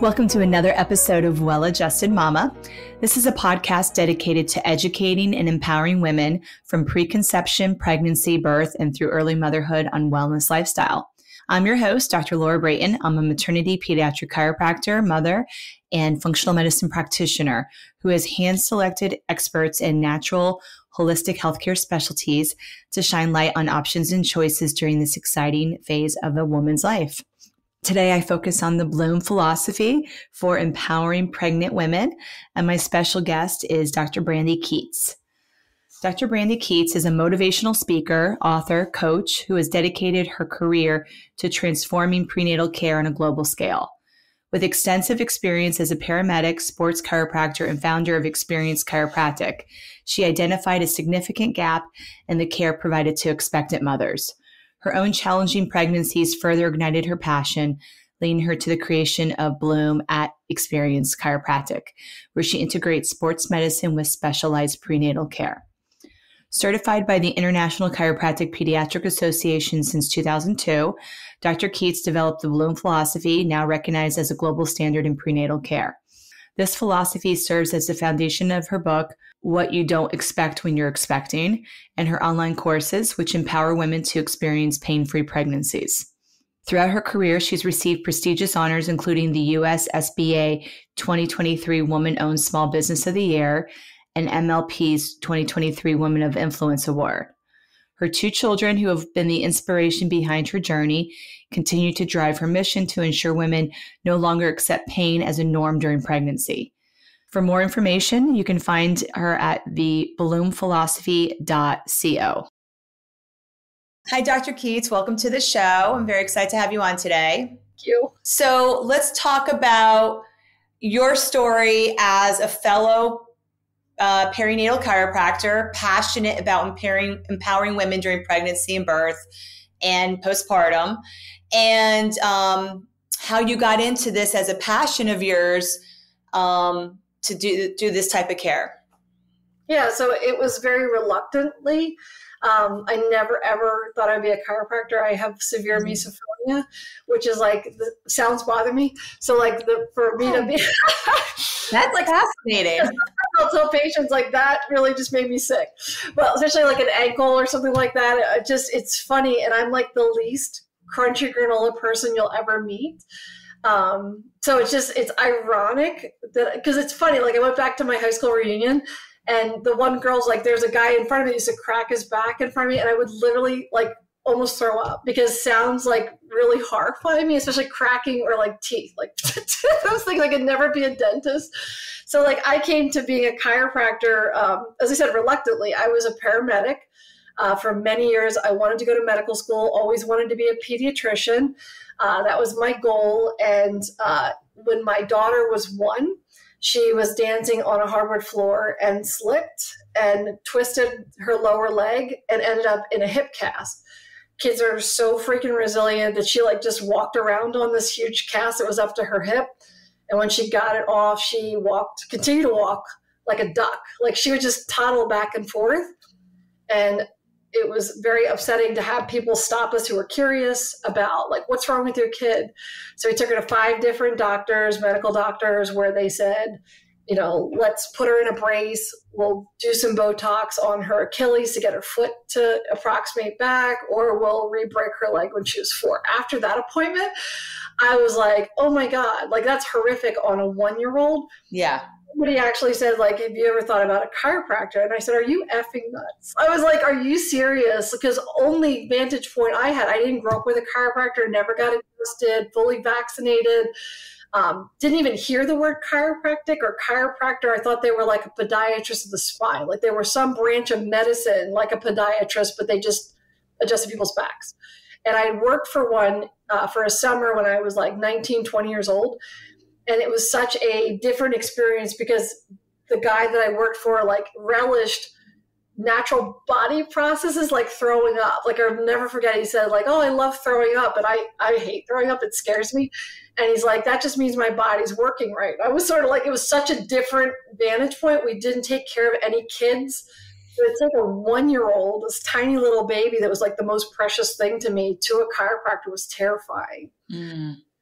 Welcome to another episode of Well-Adjusted Mama. This is a podcast dedicated to educating and empowering women from preconception, pregnancy, birth, and through early motherhood on wellness lifestyle. I'm your host, Dr. Laura Brayton. I'm a maternity pediatric chiropractor, mother, and functional medicine practitioner who has hand-selected experts in natural, holistic healthcare specialties to shine light on options and choices during this exciting phase of a woman's life. Today, I focus on the Bloom philosophy for empowering pregnant women, and my special guest is Dr. Brandie Keates. Dr. Brandie Keates is a motivational speaker, author, coach who has dedicated her career to transforming prenatal care on a global scale. With extensive experience as a paramedic, sports chiropractor, and founder of Experience Chiropractic, she identified a significant gap in the care provided to expectant mothers. Her own challenging pregnancies further ignited her passion, leading her to the creation of Bloom at Experience Chiropractic, where she integrates sports medicine with specialized prenatal care. Certified by the International Chiropractic Pediatric Association since 2002, Dr. Keates developed the Bloom philosophy, now recognized as a global standard in prenatal care. This philosophy serves as the foundation of her book, What You Don't Expect When You're Expecting, and her online courses, which empower women to experience pain-free pregnancies. Throughout her career, she's received prestigious honors, including the U.S. SBA 2023 Woman-Owned Small Business of the Year and MLP's 2023 Women of Influence Award. Her two children, who have been the inspiration behind her journey, continue to drive her mission to ensure women no longer accept pain as a norm during pregnancy. For more information, you can find her at thebloomphilosophy.co. Hi, Dr. Keates. Welcome to the show. I'm very excited to have you on today. Thank you. So let's talk about your story as a fellow perinatal chiropractor, passionate about empowering women during pregnancy and birth and postpartum, and how you got into this as a passion of yours to do this type of care. Yeah, so it was very reluctantly. I never, ever thought I'd be a chiropractor. I have severe misophonia, which is sounds bother me. So for me to be... That's fascinating. I'll tell patients that really just made me sick. Well, especially an ankle or something like that. It's funny. And I'm the least crunchy granola person you'll ever meet. So it's ironic that, because it's funny. I went back to my high school reunion and the one girl's there's a guy in front of me who used to crack his back in front of me. And I would literally almost throw up because sounds really horrify me, especially cracking or teeth. Those things, I could never be a dentist. So I came to being a chiropractor, as I said, reluctantly. I was a paramedic for many years. I wanted to go to medical school, always wanted to be a pediatrician. That was my goal. And when my daughter was 1, she was dancing on a hardwood floor and slipped and twisted her lower leg and ended up in a hip cast. Kids are so freaking resilient that she just walked around on this huge cast that was up to her hip. And when she got it off, she continued to walk like a duck. She would just toddle back and forth. And it was very upsetting to have people stop us who were curious about what's wrong with your kid. So we took her to 5 different doctors, medical doctors, where they said, let's put her in a brace. We'll do some Botox on her Achilles to get her foot to approximate back, or we'll re-break her leg when she was 4. After that appointment, I was oh my God, that's horrific on a 1-year-old. Yeah. Somebody actually said, have you ever thought about a chiropractor? And I said, are you effing nuts? I was are you serious? Because only vantage point I had, I didn't grow up with a chiropractor, never got adjusted, fully vaccinated. Didn't even hear the word chiropractic or chiropractor. I thought they were a podiatrist of the spine. They were some branch of medicine, like a podiatrist, but they just adjusted people's backs. And I worked for one for a summer when I was 19, 20 years old. And it was such a different experience because the guy that I worked for relished natural body processes throwing up. I'll never forget, he said oh, I love throwing up, but I hate throwing up. It scares me. And he's that just means my body's working right. I was sort of it was such a different vantage point. We didn't take care of any kids. It's a 1-year-old, this tiny little baby that was the most precious thing to me, to a chiropractor was terrifying.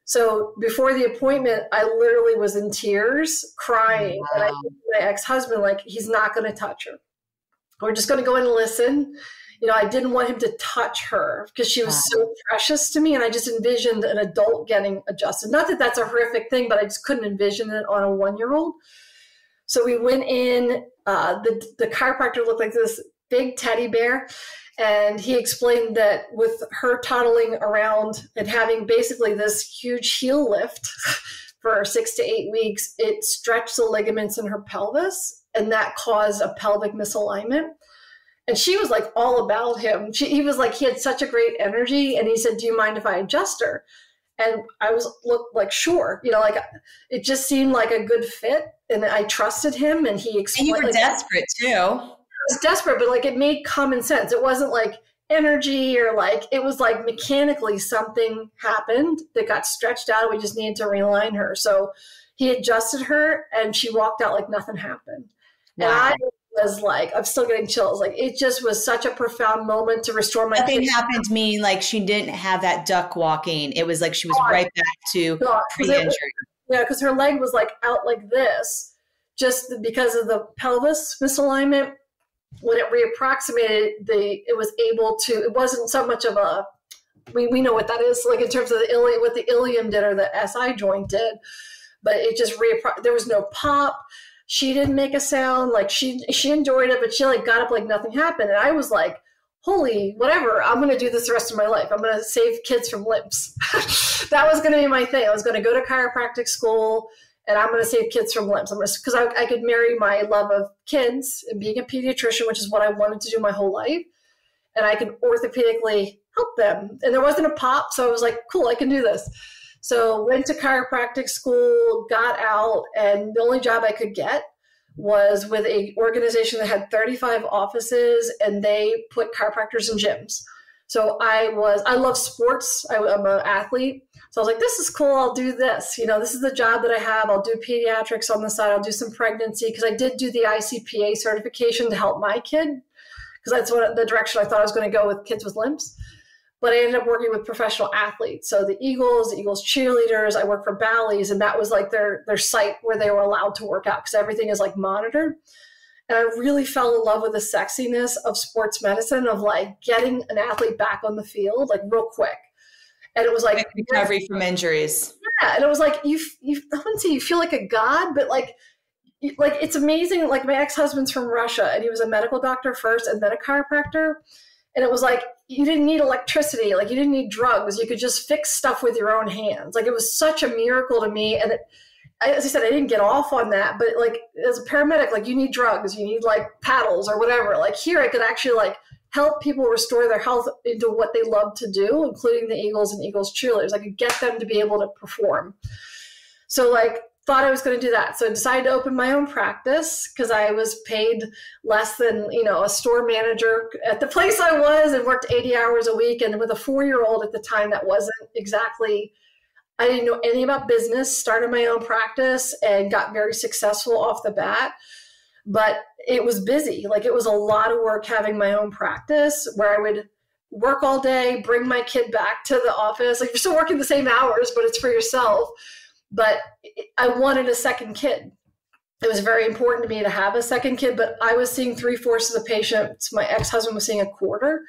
So before the appointment, I literally was in tears, crying. Wow. And I told my ex-husband, like, he's not going to touch her. We're just going to go in and listen. You know, I didn't want him to touch her because she was so precious to me. And I just envisioned an adult getting adjusted. Not that that's a horrific thing, but I just couldn't envision it on a 1-year-old. So we went in, the chiropractor looked like this big teddy bear. And he explained that with her toddling around and having basically this huge heel lift for 6 to 8 weeks, it stretched the ligaments in her pelvis, and that caused a pelvic misalignment. And she was like all about him. He was like, he had such a great energy. And he said, do you mind if I adjust her? And I looked like, sure. You know, like it just seemed like a good fit. And I trusted him. And he explained. And you were desperate too. I was desperate, but like it made common sense. It wasn't like energy or like, it was like mechanically something happened that got stretched out. We just needed to realign her. So he adjusted her and she walked out like nothing happened. Wow. And I was like, I'm still getting chills. Like it just was such a profound moment to restore my Nothing happened to me. Like she didn't have that duck walking. It was like she was right back to pre-injury. Yeah, because her leg was like out like this, just because of the pelvis misalignment. When it reapproximated, it was able to, it wasn't so much of a, we know what that is, like in terms of the ilium, what the ilium did or the SI joint did, but it just there was no pop. She didn't make a sound. Like she enjoyed it, but she like got up like nothing happened. And I was like, holy, whatever, I'm going to do this the rest of my life. I'm going to save kids from limps. That was going to be my thing. I was going to go to chiropractic school and I'm going to save kids from limps. Because I could marry my love of kids and being a pediatrician, which is what I wanted to do my whole life. And I can orthopedically help them. And there wasn't a pop. So I was like, cool, I can do this. So went to chiropractic school, got out, and the only job I could get was with an organization that had 35 offices, and they put chiropractors in gyms. So I love sports. I'm an athlete. So I was like, this is cool. I'll do this. You know, this is the job that I have. I'll do pediatrics on the side. I'll do some pregnancy because I did do the ICPA certification to help my kid because that's the direction I thought I was going to go with kids with limps. But I ended up working with professional athletes. So the Eagles cheerleaders, I worked for Bally's, and that was like their site where they were allowed to work out because everything is like monitored. And I really fell in love with the sexiness of sports medicine, of like getting an athlete back on the field, like real quick. And it was like recovery from injuries. Yeah. And it was like, I wouldn't say you feel like a god, but like it's amazing. Like my ex-husband's from Russia and he was a medical doctor first and then a chiropractor. And it was like, you didn't need electricity. Like you didn't need drugs. You could just fix stuff with your own hands. Like it was such a miracle to me. And as I said, I didn't get off on that, but like as a paramedic, like you need drugs, you need like paddles or whatever. Like here I could actually like help people restore their health into what they love to do, including the Eagles and Eagles cheerleaders. I could get them to be able to perform. So like thought I was going to do that. So I decided to open my own practice because I was paid less than, a store manager at the place I was and worked 80 hours a week. And with a 4-year-old at the time, that wasn't exactly, I didn't know anything about business, started my own practice and got very successful off the bat. But it was busy. Like it was a lot of work having my own practice where I would work all day, bring my kid back to the office. Like you're still working the same hours, but it's for yourself. But I wanted a second kid. It was very important to me to have a second kid, but I was seeing 3/4 of the patients. My ex-husband was seeing 1/4.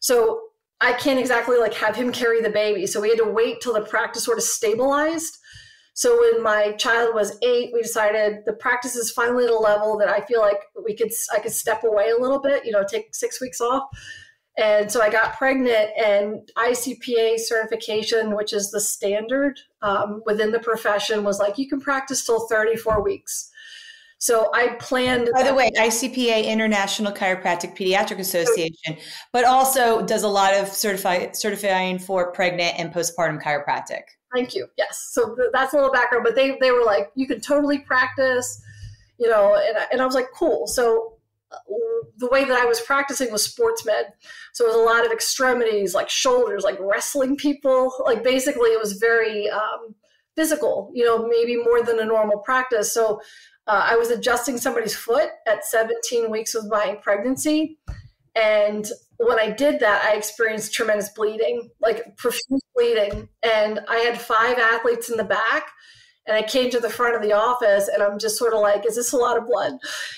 So I can't exactly like have him carry the baby. So we had to wait till the practice sort of stabilized. So when my child was 8, we decided the practice is finally at a level that I feel like I could step away a little bit, take 6 weeks off. And so I got pregnant, and ICPA certification, which is the standard within the profession, was like, you can practice till 34 weeks. So I planned. By the way, ICPA, International Chiropractic Pediatric Association, but also does a lot of certifying for pregnant and postpartum chiropractic. Thank you. Yes. So that's a little background, but they were like, you can totally practice, and I was like, cool. So the way that I was practicing was sports med. So it was a lot of extremities, like shoulders, like wrestling people. Like basically it was very physical, maybe more than a normal practice. So I was adjusting somebody's foot at 17 weeks of my pregnancy. And when I did that, I experienced tremendous bleeding, like profuse bleeding. And I had 5 athletes in the back. And I came to the front of the office and I'm just sort of like, is this a lot of blood?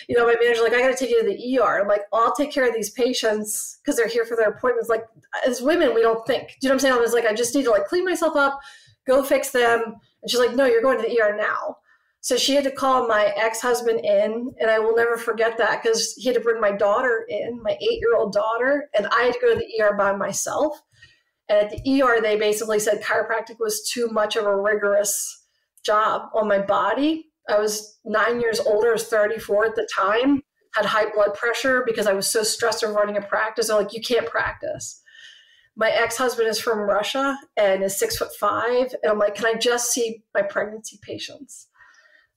You know, my manager's like, I got to take you to the ER. I'm like, I'll take care of these patients because they're here for their appointments. Like, as women, we don't think. Do you know what I'm saying? I was like, I just need to like clean myself up, go fix them. And she's like, no, you're going to the ER now. So she had to call my ex-husband in, and I will never forget that because he had to bring my daughter in, my 8-year-old daughter, and I had to go to the ER by myself. And at the ER, they basically said chiropractic was too much of a rigorous job on my body. I was 9 years older, I was 34 at the time, had high blood pressure because I was so stressed of running a practice. They're like, you can't practice. My ex-husband is from Russia and is 6'5". And I'm like, can I just see my pregnancy patients?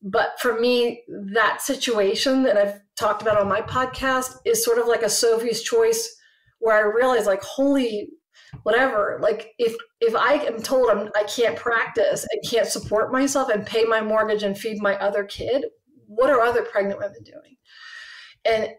But for me, that situation, and I've talked about on my podcast, is sort of like a Sophie's choice where I realized like, holy whatever, like if I am told I can't practice and can't support myself and pay my mortgage and feed my other kid, what are other pregnant women doing? And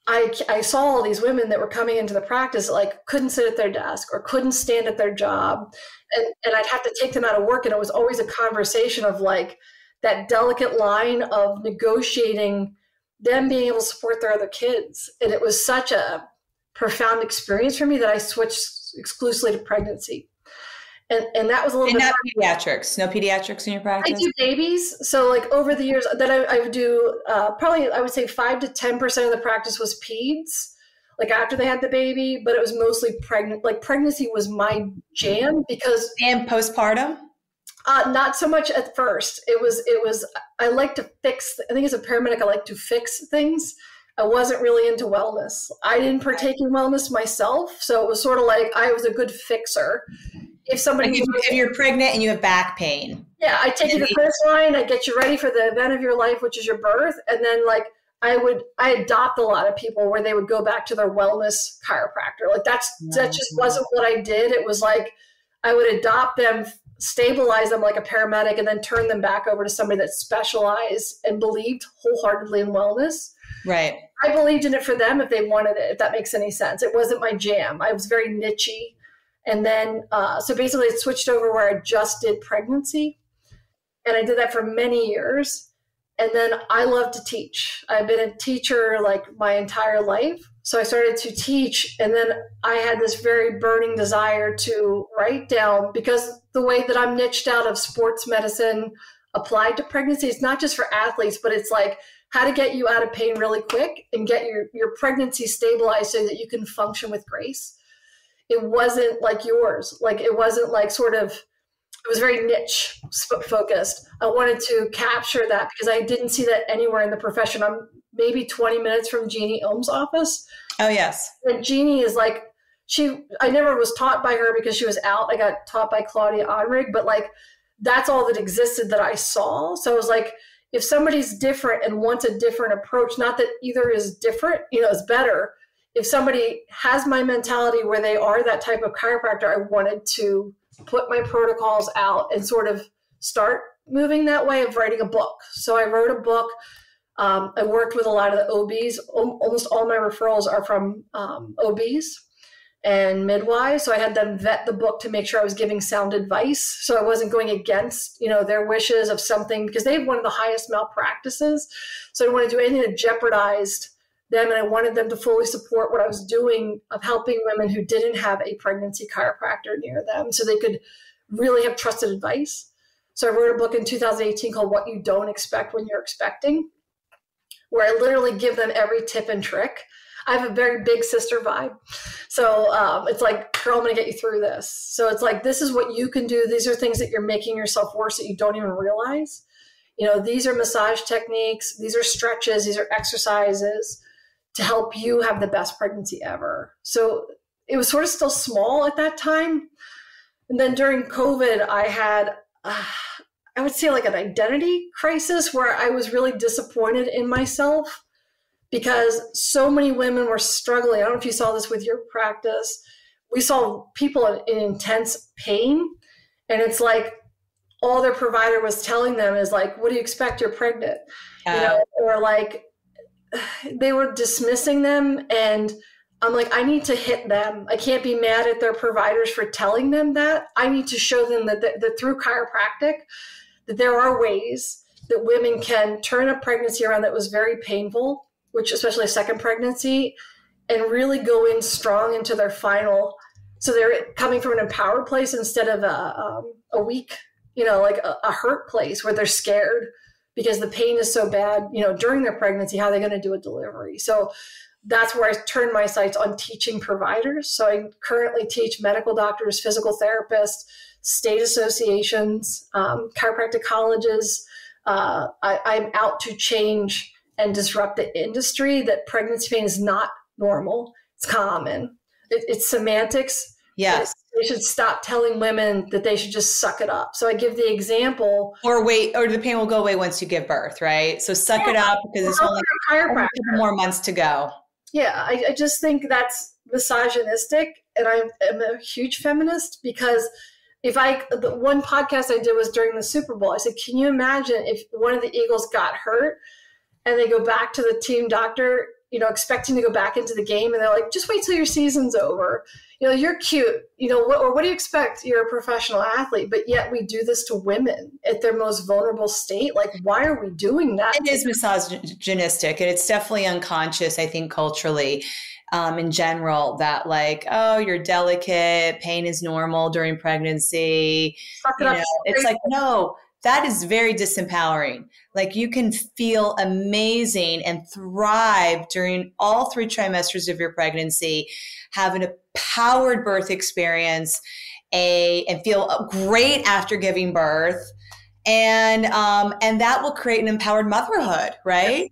I saw all these women that were coming into the practice, like couldn't sit at their desk or couldn't stand at their job. And I'd have to take them out of work. And it was always a conversation of like that delicate line of negotiating them being able to support their other kids. And it was such a profound experience for me that I switched exclusively to pregnancy. And that was a little bit. Not pediatrics. No pediatrics in your practice? I do babies. So like over the years that I would do probably, I would say 5 to 10% of the practice was peds, like after they had the baby, but it was mostly pregnant. Like pregnancy was my jam because. And postpartum? Not so much at first. It was, I like to fix, I think as a paramedic, I like to fix things. I wasn't really into wellness. I didn't partake in wellness myself. So it was sort of like I was a good fixer. If somebody, like if you're pregnant and you have back pain. Yeah, I take you to the finish line. I get you ready for the event of your life, which is your birth. And then like I adopt a lot of people where they would go back to their wellness chiropractor. Like that just wasn't what I did. It was like I would adopt them, stabilize them like a paramedic, and then turn them back over to somebody that specialized and believed wholeheartedly in wellness. Right. I believed in it for them if they wanted it, if that makes any sense. It wasn't my jam. I was very niche-y. And then, so basically it switched over where I just did pregnancy. And I did that for many years. And then I love to teach. I've been a teacher like my entire life. So I started to teach. And then I had this very burning desire to write down, because the way that I'm niched out of sports medicine applied to pregnancy, it's not just for athletes, but it's like how to get you out of pain really quick and get your pregnancy stabilized so that you can function with grace. It wasn't like yours. Like it wasn't like sort of, it was very niche focused. I wanted to capture that because I didn't see that anywhere in the profession. I'm maybe 20 minutes from Jeannie Ohm's office. Oh, yes. And Jeannie is like, I never was taught by her because she was out. I got taught by Claudia Onrig, but like, that's all that existed that I saw. So I was like, if somebody's different and wants a different approach, not that either is different, is better. If somebody has my mentality where they are that type of chiropractor, I wanted to put my protocols out and sort of start moving that way of writing a book. So I wrote a book. I worked with a lot of the OBs. Almost all my referrals are from OBs and midwives. So I had them vet the book to make sure I was giving sound advice. So I wasn't going against, their wishes of something, because they have one of the highest malpractices. So I didn't want to do anything that jeopardized them, and I wanted them to fully support what I was doing of helping women who didn't have a pregnancy chiropractor near them so they could really have trusted advice. So I wrote a book in 2018 called What You Don't Expect When You're Expecting, where I literally give them every tip and trick. I have a very big sister vibe. So it's like, girl, I'm going to get you through this. So it's like, this is what you can do. These are things that you're making yourself worse that you don't even realize. These are massage techniques. These are stretches. These are exercises to help you have the best pregnancy ever. So it was sort of still small at that time. And then during COVID, I had, I would say like an identity crisis where I was really disappointed in myself because so many women were struggling. I don't know if you saw this with your practice. We saw people in intense pain. And it's like all their provider was telling them is like, what do you expect? You're pregnant. Or like, they were dismissing them. And I'm like, I need to hit them. I can't be mad at their providers for telling them that. I need to show them that through chiropractic, that there are ways that women can turn a pregnancy around that was very painful, which especially a second pregnancy, and really go in strong into their final. So they're coming from an empowered place instead of a weak, like a hurt place where they're scared because the pain is so bad, during their pregnancy, how are they going to do a delivery? So that's where I turn my sights on teaching providers. So I currently teach medical doctors, physical therapists, state associations, chiropractic colleges. I'm out to change and disrupt the industry that pregnancy pain is not normal. It's common. It's semantics. Yes. They should stop telling women that they should just suck it up. So I give the example. Or the pain will go away once you give birth, right? So suck it up because it's only a couple more months to go. Yeah, I just think that's misogynistic. And I am a huge feminist because the one podcast I did was during the Super Bowl. I said, can you imagine if one of the Eagles got hurt and they go back to the team doctor, expecting to go back into the game, and they're like, just wait till your season's over. You're cute. What do you expect? You're a professional athlete, but yet we do this to women at their most vulnerable state. Like, why are we doing that? It is misogynistic, and it's definitely unconscious, I think, culturally. In general, that like, oh, you're delicate, pain is normal during pregnancy. It's like, no, that is very disempowering. Like, you can feel amazing and thrive during all 3 trimesters of your pregnancy, have an empowered birth experience, and feel great after giving birth. And that will create an empowered motherhood, right?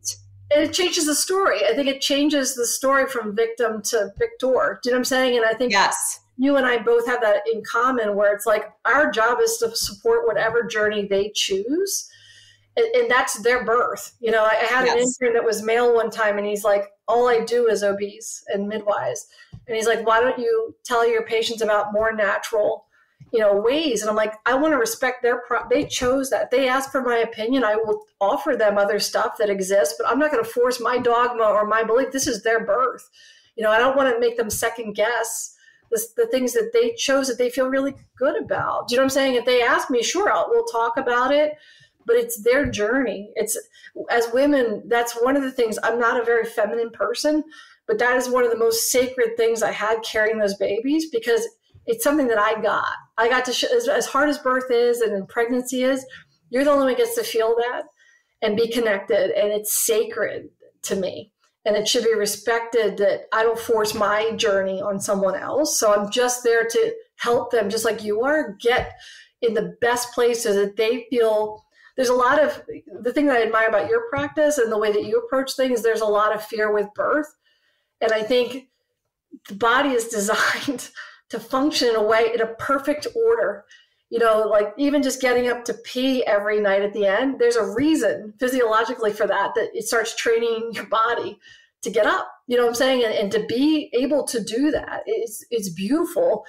And it changes the story. I think it changes the story from victim to victor. Do you know what I'm saying? And I think yes, you and I both have that in common, where it's like our job is to support whatever journey they choose. And that's their birth. I had an intern that was male one time, and he's like, all I do is OBs and midwives. And he's like, why don't you tell your patients about more natural, ways? And I'm like, I want to respect they chose that. They asked for my opinion. I will offer them other stuff that exists, but I'm not going to force my dogma or my belief. This is their birth. I don't want to make them second guess the things that they chose that they feel really good about. Do you know what I'm saying? If they ask me, sure, we'll talk about it, but it's their journey. It's, as women, that's one of the things. I'm not a very feminine person, but that is one of the most sacred things I had carrying those babies, because it's something that I got to as hard as birth is and pregnancy is, you're the only one who gets to feel that and be connected. And it's sacred to me. And it should be respected that I don't force my journey on someone else. So I'm just there to help them, just like you are, get in the best place so that they feel. There's a lot of, the thing that I admire about your practice and the way that you approach things, there's a lot of fear with birth. And I think the body is designed to function in a way, in a perfect order. Like even just getting up to pee every night at the end, there's a reason physiologically for that it starts training your body to get up, you know what I'm saying? And to be able to do that, it's beautiful,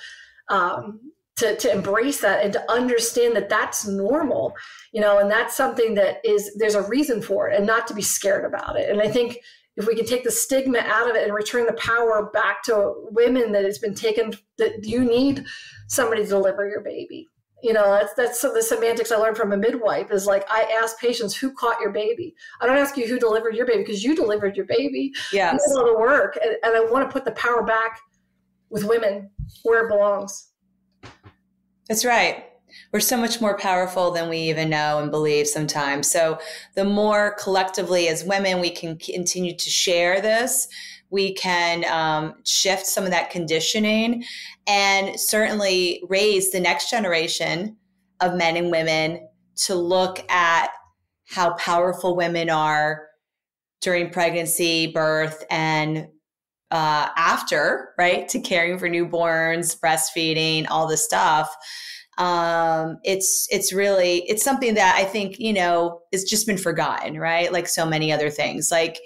to embrace that and to understand that that's normal, and that's something that there's a reason for it, and not to be scared about it. And I think if we can take the stigma out of it and return the power back to women that has been taken, that you need somebody to deliver your baby. That's some of the semantics I learned from a midwife, is like, I ask patients, who caught your baby? I don't ask you who delivered your baby, because you delivered your baby. Yes. You did all the work. And I want to put the power back with women where it belongs. That's right. We're so much more powerful than we even know and believe sometimes. So the more collectively as women we can continue to share this, we can shift some of that conditioning and certainly raise the next generation of men and women to look at how powerful women are during pregnancy, birth, and after, right, to caring for newborns, breastfeeding, all the stuff. It's something that I think, it's just been forgotten, right? Like so many other things. Like,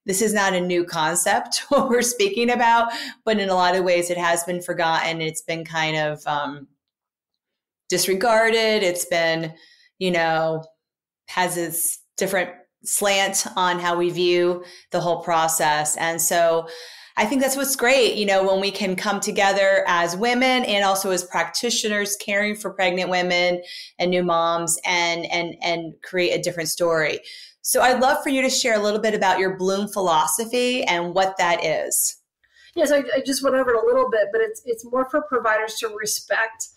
this is not a new concept, what we're speaking about, but in a lot of ways it has been forgotten. It's been kind of disregarded. It's been, has its different slant on how we view the whole process. And so I think that's what's great, when we can come together as women and also as practitioners caring for pregnant women and new moms and create a different story. So I'd love for you to share a little bit about your Bloom philosophy and what that is. Yes, I just went over it a little bit, but it's more for providers to respect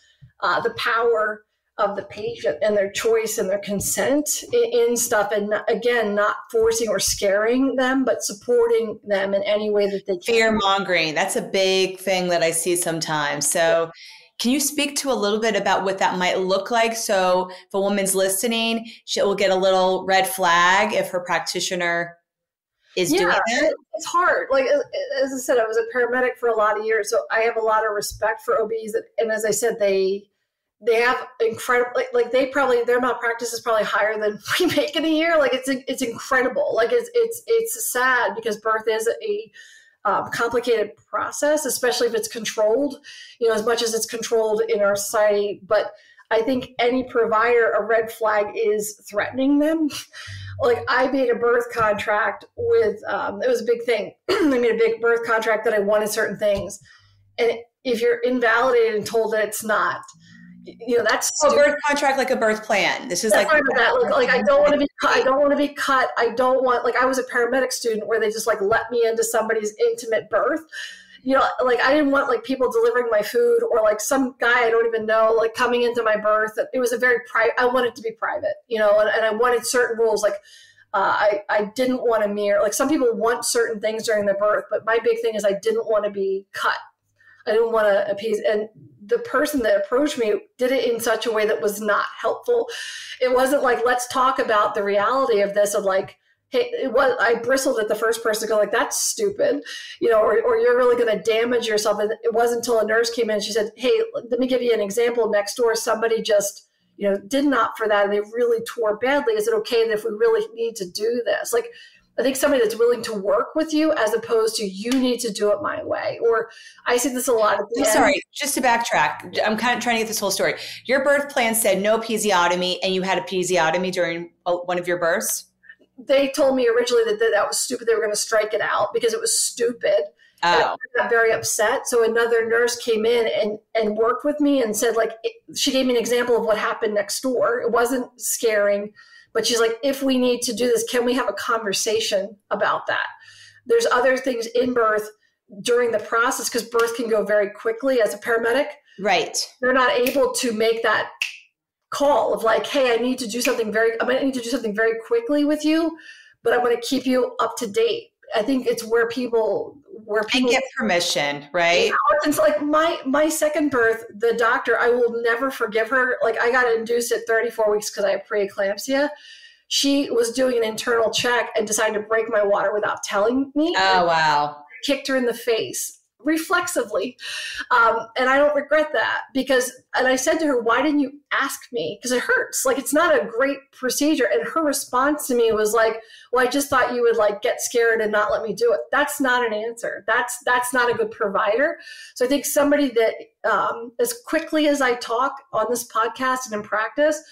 the power of the patient and their choice and their consent in stuff. And again, not forcing or scaring them, but supporting them in any way that they can. Fear mongering. That's a big thing that I see sometimes. So can you speak to a little bit about what that might look like? So if a woman's listening, she will get a little red flag if her practitioner is doing that. It's hard. Like, as I said, I was a paramedic for a lot of years. So I have a lot of respect for OBs. And as I said, they have incredible, like their malpractice is probably higher than we make in a year. Like it's incredible. Like it's sad because birth is a complicated process, especially if it's controlled, as much as it's controlled in our society. But I think any provider, a red flag is threatening them. Like I made a birth contract with, it was a big thing. I made a big birth contract that I wanted certain things. And if you're invalidated and told that it's not, that's a birth contract, like a birth plan. This is like that. Like I don't want to be cut. I don't want to be cut. I don't want, like I was a paramedic student where they just like let me into somebody's intimate birth. Like I didn't want like people delivering my food or like some guy I don't even know, like coming into my birth. It was a very private, I wanted it to be private, and I wanted certain rules. Like I didn't want to mirror, like some people want certain things during their birth, but my big thing is I didn't want to be cut. I didn't want to appease. And the person that approached me did it in such a way that was not helpful. It wasn't like, let's talk about the reality of this, of like, hey, I bristled at the first person to go like, that's stupid, or you're really going to damage yourself. And it wasn't until a nurse came in and she said, hey, let me give you an example. Next door, somebody just, did not for that. And they really tore badly. Is it okay that if we really need to do this? Like, I think somebody that's willing to work with you as opposed to you need to do it my way. Or I see this a lot. Sorry, just to backtrack. I'm kind of trying to get this whole story. Your birth plan said no episiotomy and you had a episiotomy during one of your births? They told me originally that was stupid. They were going to strike it out because it was stupid. Oh. And I got very upset. So another nurse came in and worked with me and said, like, she gave me an example of what happened next door. It wasn't scaring. But she's like, if we need to do this, can we have a conversation about that? There's other things in birth during the process because birth can go very quickly as a paramedic. Right. They're not able to make that call of like, hey, I need to do something very quickly with you, but I'm going to keep you up to date. I think it's where people and get permission, right? It's like my second birth, the doctor, I will never forgive her. Like I got induced at 34 weeks because I have preeclampsia. She was doing an internal check and decided to break my water without telling me. Oh, wow. Kicked her in the face reflexively. And I don't regret that and I said to her, why didn't you ask me? Because it hurts. Like, it's not a great procedure. And her response to me was like, well, I just thought you would like get scared and not let me do it. That's not an answer. That's not a good provider. So I think somebody that, as quickly as I talk on this podcast and in practice,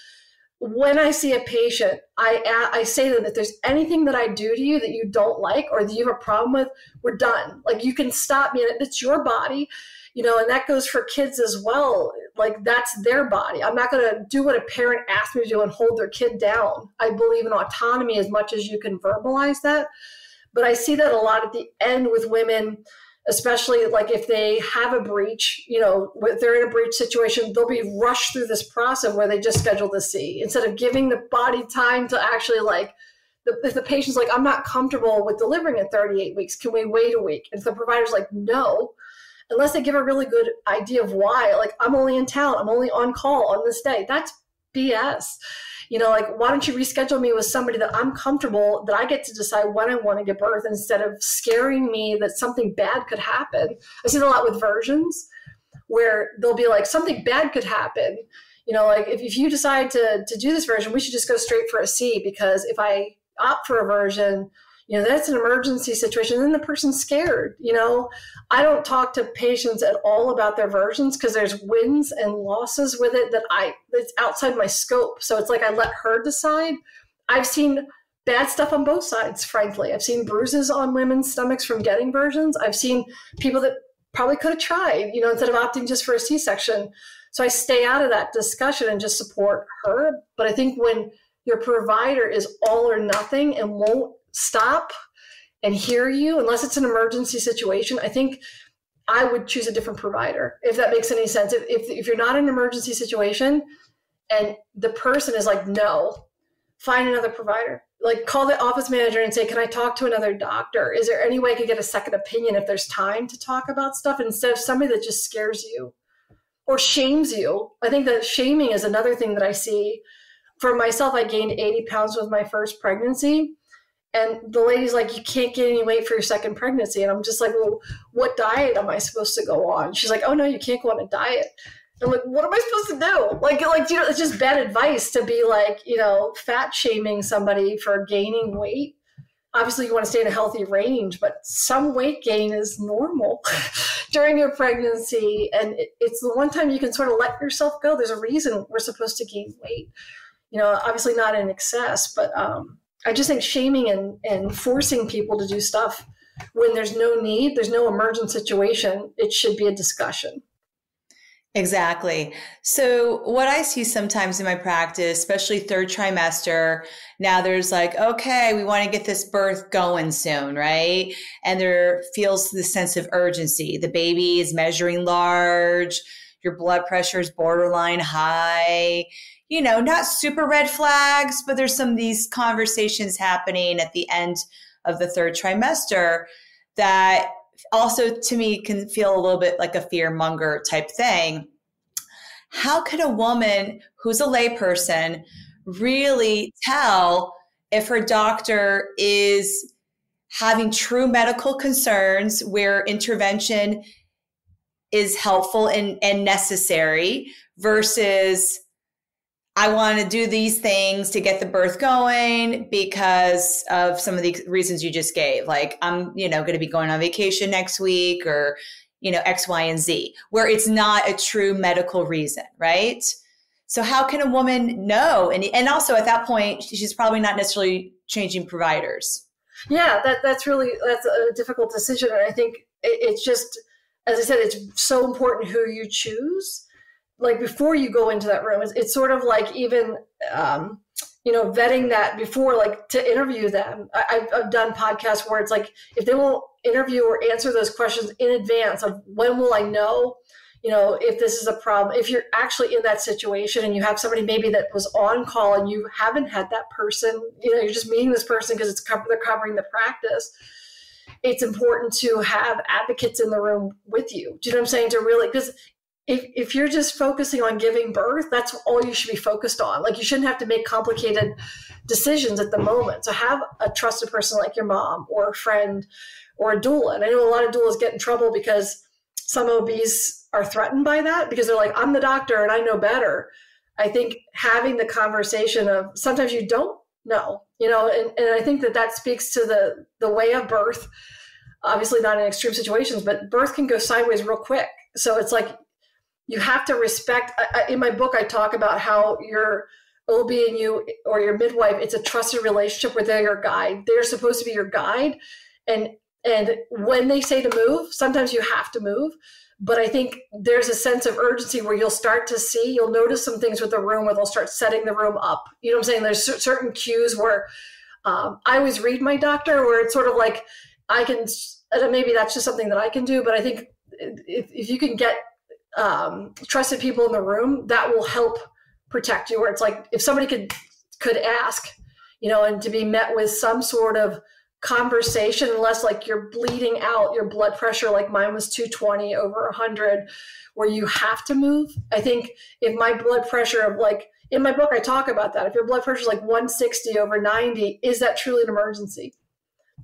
when I see a patient, I say to them, if there's anything that I do to you that you don't like or that you have a problem with, we're done. Like, you can stop me. And it's your body, and that goes for kids as well. Like, that's their body. I'm not going to do what a parent asks me to do and hold their kid down. I believe in autonomy as much as you can verbalize that. But I see that a lot at the end with women, especially like if they have a breach, if they're in a breach situation, they'll be rushed through this process where they just schedule the C instead of giving the body time to actually like, if the patient's like, I'm not comfortable with delivering at 38 weeks, can we wait a week? And if the provider's like, no, unless they give a really good idea of why, like, I'm only in town, I'm only on call on this day. That's BS. Like, why don't you reschedule me with somebody that I'm comfortable, that I get to decide when I want to give birth instead of scaring me that something bad could happen. I see that a lot with versions where they'll be like, something bad could happen. Like if you decide to do this version, we should just go straight for a C, because if I opt for a version, that's an emergency situation. Then the person's scared. I don't talk to patients at all about their versions because there's wins and losses with it that's outside my scope. So it's like I let her decide. I've seen bad stuff on both sides, frankly. I've seen bruises on women's stomachs from getting versions. I've seen people that probably could have tried, instead of opting just for a C-section. So I stay out of that discussion and just support her. But I think when your provider is all or nothing and won't stop and hear you, unless it's an emergency situation, I think I would choose a different provider, if that makes any sense. If you're not in an emergency situation and the person is like, no, find another provider. Like, call the office manager and say, can I talk to another doctor? Is there any way I could get a second opinion if there's time to talk about stuff, instead of somebody that just scares you or shames you? I think that shaming is another thing that I see. For myself, I gained 80 pounds with my first pregnancy. And the lady's like, you can't gain any weight for your second pregnancy. And I'm just like, well, what diet am I supposed to go on? She's like, oh, no, you can't go on a diet. I'm like, what am I supposed to do? Like, it's just bad advice to be like, fat shaming somebody for gaining weight. Obviously, you want to stay in a healthy range, but some weight gain is normal during your pregnancy. And it's the one time you can sort of let yourself go. There's a reason we're supposed to gain weight, obviously not in excess, but I just think shaming and forcing people to do stuff when there's no need, there's no emergent situation, it should be a discussion. Exactly. So what I see sometimes in my practice, especially third trimester, now there's like, okay, we want to get this birth going soon, right? And there feels the sense of urgency. The baby is measuring large, your blood pressure is borderline high, not super red flags, but there's some of these conversations happening at the end of the third trimester that also to me can feel a little bit like a fear monger type thing. How can a woman who's a layperson really tell if her doctor is having true medical concerns where intervention is helpful and necessary versus I want to do these things to get the birth going because of some of the reasons you just gave. Like, I'm, going to be going on vacation next week or, X, Y, and Z, where it's not a true medical reason, right? So how can a woman know? And also at that point, she's probably not necessarily changing providers. Yeah, that's a difficult decision. And I think it's just, as I said, it's so important who you choose. Like, before you go into that room, it's sort of like even, vetting that before, like, to interview them. I've done podcasts where it's like, if they won't interview or answer those questions in advance of when will I know, if this is a problem, if you're actually in that situation and you have somebody maybe that was on call and you haven't had that person, you're just meeting this person because they're covering the practice. It's important to have advocates in the room with you. Do you know what I'm saying? To really, because if you're just focusing on giving birth, that's all you should be focused on. Like, you shouldn't have to make complicated decisions at the moment. So have a trusted person like your mom or a friend or a doula. And I know a lot of doulas get in trouble because some OBs are threatened by that because they're like, I'm the doctor and I know better. I think having the conversation of sometimes you don't know, and I think that speaks to the way of birth, obviously not in extreme situations, but birth can go sideways real quick. So it's like, you have to respect. In my book, I talk about how your OB and you or your midwife, it's a trusted relationship where they're your guide. They're supposed to be your guide. And when they say to move, sometimes you have to move. But I think there's a sense of urgency where you'll notice some things with the room where they'll start setting the room up. You know what I'm saying? There's certain cues where I always read my doctor where it's sort of like maybe that's just something that I can do. But I think if you can get trusted people in the room, that will help protect you, where it's like, if somebody could ask, and to be met with some sort of conversation, unless like you're bleeding out your blood pressure, like mine was 220 over 100, where you have to move. I think if my blood pressure in my book, I talk about that. If your blood pressure is like 160 over 90, is that truly an emergency?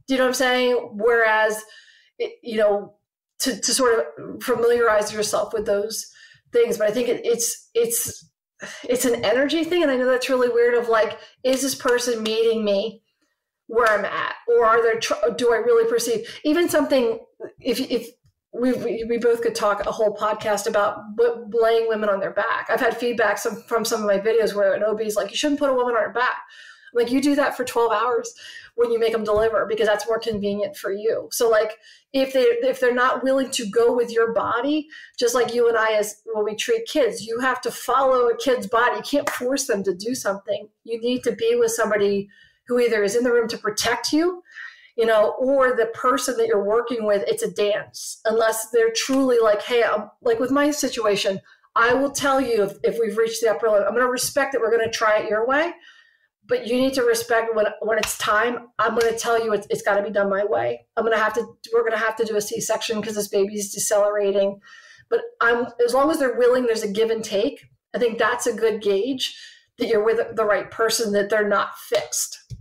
Do you know what I'm saying? Whereas, to sort of familiarize yourself with those things. But I think it's an energy thing. And I know that's really weird of like, is this person meeting me where I'm at? Or do I really perceive even something, if we both could talk a whole podcast about laying women on their back. I've had feedback from some of my videos where an OB is like, you shouldn't put a woman on her back. Like, you do that for 12 hours when you make them deliver, because that's more convenient for you. So like, if they're not willing to go with your body, just like you and I, as when we treat kids, you have to follow a kid's body. You can't force them to do something. You need to be with somebody who either is in the room to protect you, or the person that you're working with, it's a dance. Unless they're truly like, hey, like with my situation, I will tell you if we've reached the upper limit. I'm going to respect that we're going to try it your way, but you need to respect when it's time. I'm going to tell you it's got to be done my way. We're going to have to do a C-section because this baby's decelerating. But as long as they're willing, there's a give and take. I think that's a good gauge that you're with the right person, that they're not fixed.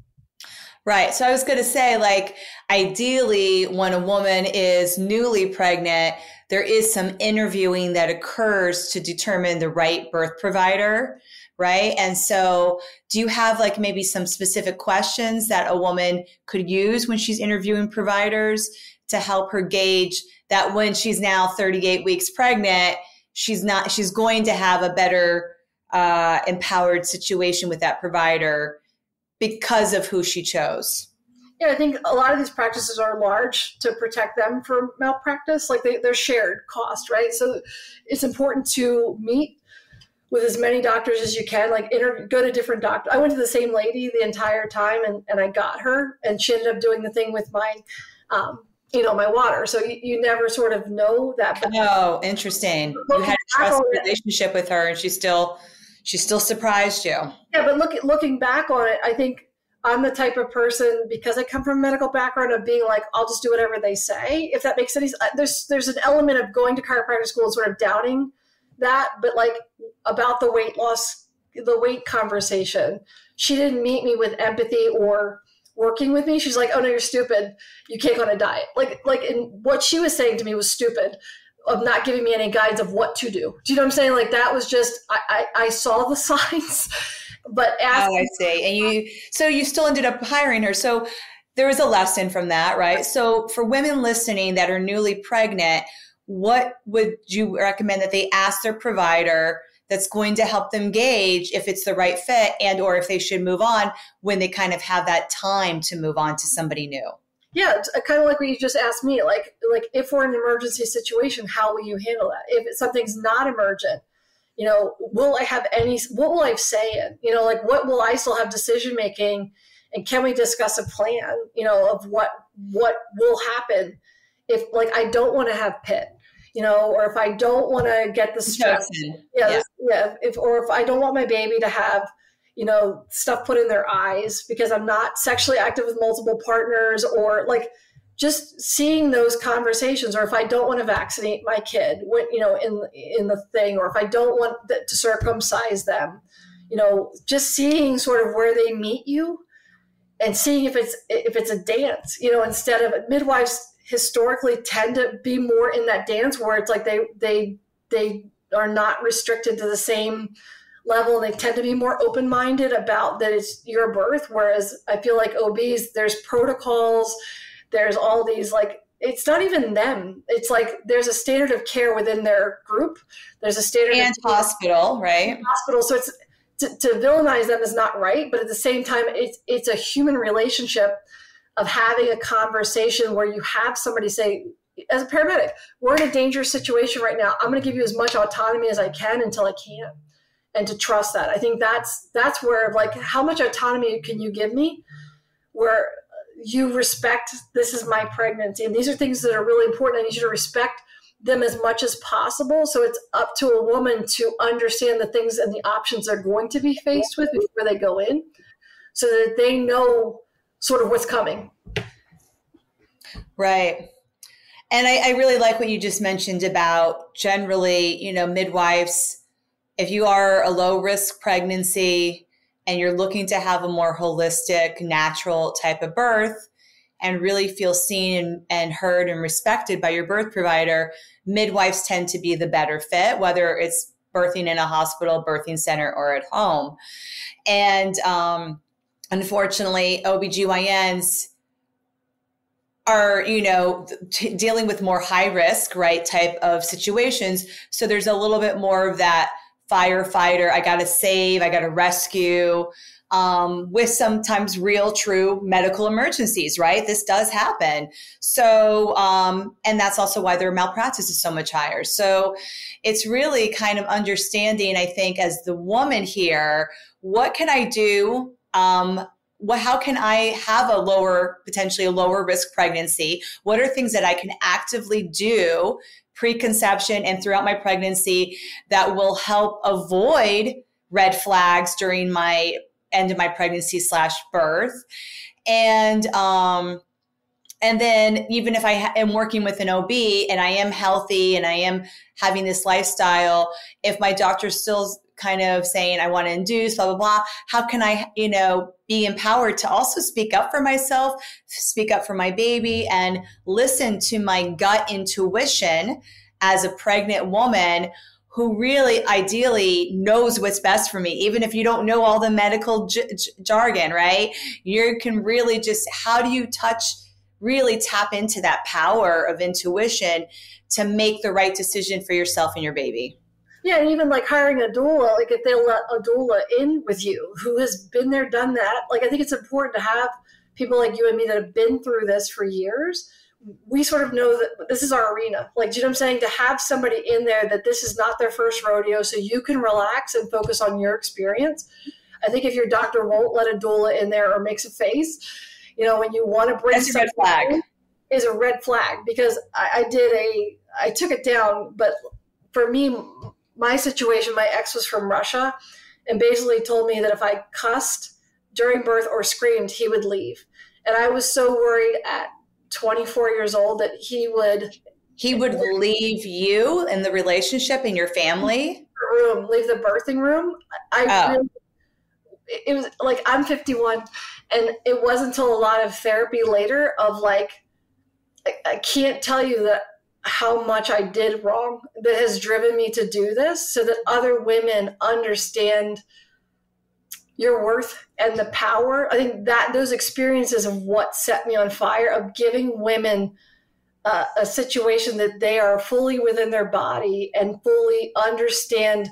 Right. So I was going to say, like, ideally, when a woman is newly pregnant, there is some interviewing that occurs to determine the right birth provider, right? And so do you have like maybe some specific questions that a woman could use when she's interviewing providers to help her gauge that when she's now 38 weeks pregnant, she's going to have a better empowered situation with that provider because of who she chose? Yeah, I think a lot of these practices are large to protect them from malpractice. Like they're shared cost, right? So it's important to meet with as many doctors as you can, like go to different doctors. I went to the same lady the entire time, and I got her, and she ended up doing the thing with my, my water. So you never sort of know that. But oh, interesting. You had a trust relationship with her, and she still surprised you. Yeah, but looking back on it, I think I'm the type of person, because I come from a medical background, of being like, I'll just do whatever they say. If that makes any sense. There's an element of going to chiropractic school and sort of doubting that, but like about the weight loss, the weight conversation, she didn't meet me with empathy or working with me. She's like, oh no, you're stupid. You can't go on a diet. And what she was saying to me was stupid, of not giving me any guides of what to do. Do you know what I'm saying? Like, that was just, I saw the signs, but I see. And you still ended up hiring her. So there was a lesson from that, right? So for women listening that are newly pregnant, what would you recommend that they ask their provider that's going to help them gauge if it's the right fit, and or if they should move on when they kind of have that time to move on to somebody new? Yeah, it's kind of like what you just asked me. Like if we're in an emergency situation, how will you handle that? If something's not emergent, will I have what will I say in? Like, what will I still have decision making? And can we discuss a plan, of what will happen if, like, I don't want to have PIT, or if I don't want to get the stress. If I don't want my baby to have, stuff put in their eyes because I'm not sexually active with multiple partners, or like just seeing those conversations, or if I don't want to vaccinate my kid, in the thing, or if I don't want to circumcise them, just seeing sort of where they meet you and seeing if it's a dance, instead of midwives historically tend to be more in that dance where it's like they are not restricted to the same level, and they tend to be more open-minded about that it's your birth. Whereas I feel like OBs, there's protocols, there's all these, like, it's not even them. It's like there's a standard of care within their group. There's a standard and hospital, right? Hospital. So it's to villainize them is not right, but at the same time, it's a human relationship of having a conversation where you have somebody say, as a paramedic, we're in a dangerous situation right now. I'm going to give you as much autonomy as I can until I can. And to trust that. I think that's where, like, how much autonomy can you give me where you respect, this is my pregnancy, and these are things that are really important. I need you to respect them as much as possible. So it's up to a woman to understand the things and the options they're going to be faced with before they go in, so that they know sort of what's coming. Right. And I really like what you just mentioned about generally, midwives, if you are a low risk pregnancy and you're looking to have a more holistic, natural type of birth and really feel seen and heard and respected by your birth provider, midwives tend to be the better fit, whether it's birthing in a hospital, birthing center, or at home. And unfortunately, OBGYNs are, dealing with more high risk, right, type of situations. So there's a little bit more of that firefighter. I got to save, I got to rescue, with sometimes real, true medical emergencies, right? This does happen. So, and that's also why their malpractice is so much higher. So it's really kind of understanding, I think, as the woman here, what can I do? How can I have potentially a lower risk pregnancy? What are things that I can actively do pre-conception and throughout my pregnancy that will help avoid red flags during my end of my pregnancy / birth? And then even if I am working with an OB and I am healthy and I am having this lifestyle, if my doctor's still kind of saying, I want to induce, blah, blah, blah, how can I, be empowered to also speak up for myself, speak up for my baby, and listen to my gut intuition as a pregnant woman who really ideally knows what's best for me, even if you don't know all the medical jargon, right? You can really just, how do you really tap into that power of intuition to make the right decision for yourself and your baby? Yeah, and even like hiring a doula, like if they'll let a doula in with you who has been there, done that. Like I think it's important to have people like you and me that have been through this for years. We sort of know that this is our arena. Like, do you know what I'm saying? To have somebody in there that this is not their first rodeo, so you can relax and focus on your experience. I think if your doctor won't let a doula in there or makes a face, when you want to bring that's a red flag. Is a red flag, because I took it down, but for me, my situation, my ex was from Russia and basically told me that if I cussed during birth or screamed, he would leave. And I was so worried at 24 years old that he would leave you in the relationship and your family leave the birthing room. It was like, I'm 51, and it wasn't until a lot of therapy later of like, I can't tell you that how much I did wrong that has driven me to do this, so that other women understand your worth and the power. I think that those experiences of what set me on fire, of giving women a situation that they are fully within their body and fully understand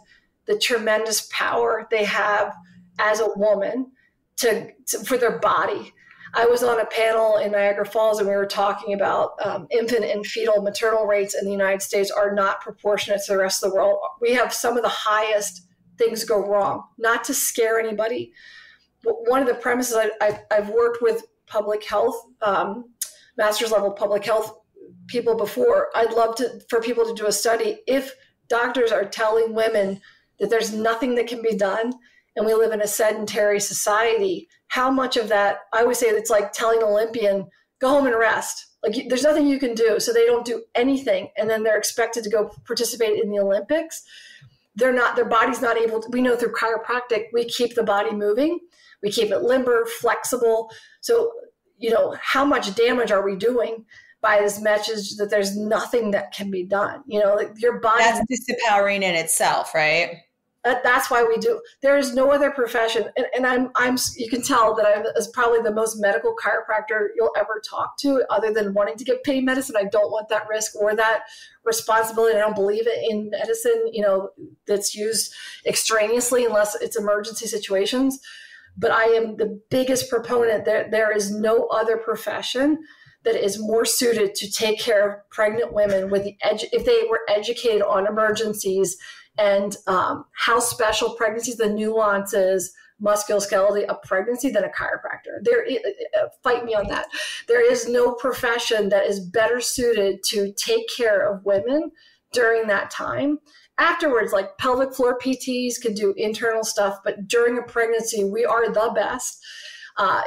the tremendous power they have as a woman for their body. I was on a panel in Niagara Falls and we were talking about infant and fetal maternal rates in the United States are not proportionate to the rest of the world. We have some of the highest things go wrong, not to scare anybody. But one of the premises I've worked with public health, master's level public health people before. I'd love for people to do a study. If doctors are telling women that there's nothing that can be done, and we live in a sedentary society, how much of that, I would say it's like telling an Olympian, go home and rest. Like there's nothing you can do. So they don't do anything. And then they're expected to go participate in the Olympics. Their body's not able to, we know through chiropractic, we keep the body moving. We keep it limber, flexible. So, how much damage are we doing by this message that there's nothing that can be done? Like your body. That's disempowering in itself, right? That's why we do. There is no other profession, and I'm. You can tell that I'm probably the most medical chiropractor you'll ever talk to, other than wanting to get paid medicine. I don't want that risk or that responsibility. I don't believe it in medicine, that's used extraneously unless it's emergency situations. But I am the biggest proponent. There is no other profession that is more suited to take care of pregnant women if they were educated on emergencies and how special pregnancies, the nuances, musculoskeletal of pregnancy than a chiropractor. Fight me on that. There is no profession that is better suited to take care of women during that time. Afterwards, like pelvic floor PTs can do internal stuff, but during a pregnancy, we are the best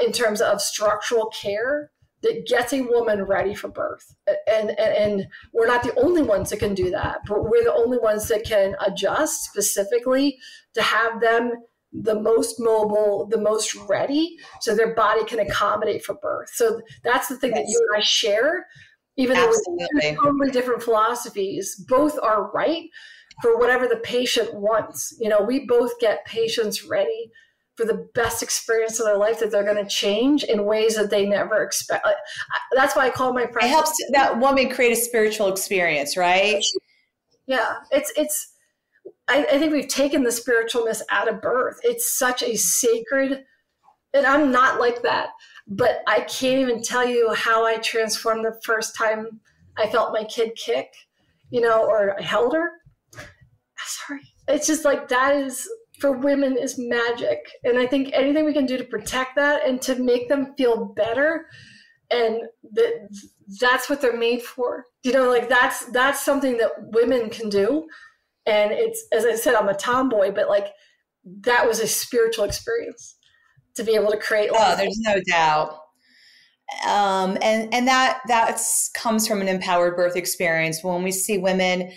in terms of structural care that gets a woman ready for birth. And we're not the only ones that can do that, but we're the only ones that can adjust specifically to have them the most mobile, the most ready, so their body can accommodate for birth. So that's the thing that you and I share, even though we're totally different philosophies, both are right for whatever the patient wants. We both get patients ready for the best experience of their life that they're going to change in ways that they never expect. That's why I call my practice. It helps that woman create a spiritual experience, right? Yeah. It's I think we've taken the spiritualness out of birth. It's such a sacred, and I'm not like that, but I can't even tell you how I transformed the first time I felt my kid kick, or I held her. Sorry. It's just like, that is, for women, is magic. And I think anything we can do to protect that and to make them feel better, and that's what they're made for. Like that's something that women can do. And it's, as I said, I'm a tomboy, but like that was a spiritual experience to be able to create. Oh, there's no doubt. And that comes from an empowered birth experience. When we see women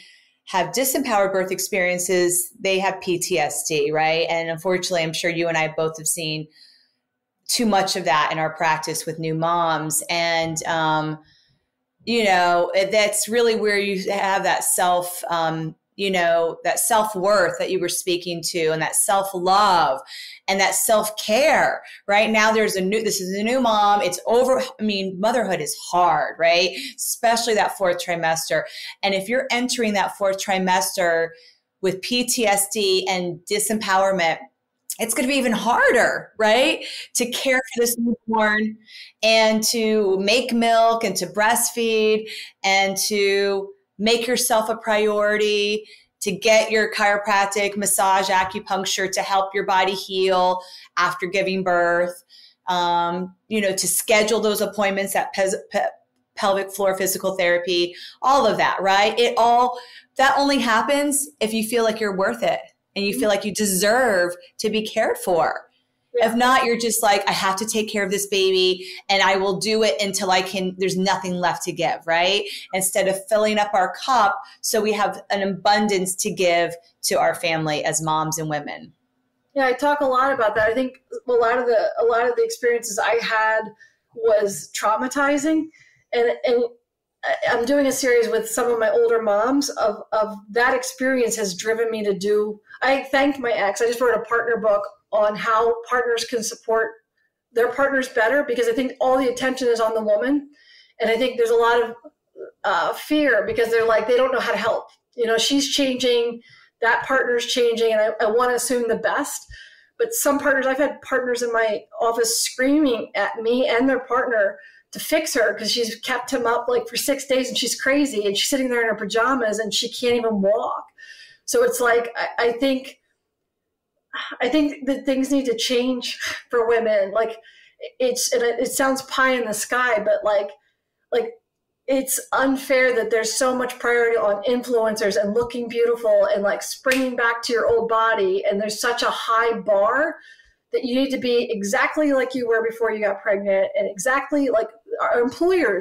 have disempowered birth experiences, they have PTSD, right? And unfortunately, I'm sure you and I both have seen too much of that in our practice with new moms. And, that's really where you have that that self-worth that you were speaking to, and that self-love and that self-care. Right now, this is a new mom. It's over. I mean, motherhood is hard, right? Especially that fourth trimester. And if you're entering that fourth trimester with PTSD and disempowerment, it's going to be even harder, right? To care for this newborn and to make milk and to breastfeed and to make yourself a priority, to get your chiropractic, massage, acupuncture to help your body heal after giving birth, to schedule those appointments at pelvic floor physical therapy, all of that, right? That only happens if you feel like you're worth it and you feel like you deserve to be cared for. If not, you're just like, I have to take care of this baby and I will do it until there's nothing left to give, right? Instead of filling up our cup so we have an abundance to give to our family as moms and women. Yeah, I talk a lot about that. I think a lot of the experiences I had was traumatizing. And I'm doing a series with some of my older moms of that experience has driven me to do. I thanked my ex. I just wrote a partner book on how partners can support their partners better, because I think all the attention is on the woman. And I think there's a lot of fear because they're like, they don't know how to help. She's changing, that partner's changing, and I want to assume the best. But some partners, I've had partners in my office screaming at me and their partner to fix her because she's kept him up like for 6 days and she's crazy and she's sitting there in her pajamas and she can't even walk. So it's like, I think that things need to change for women. Like it sounds pie in the sky, but like it's unfair that there's so much priority on influencers and looking beautiful and like springing back to your old body. And there's such a high bar that you need to be exactly like you were before you got pregnant, and exactly like your employer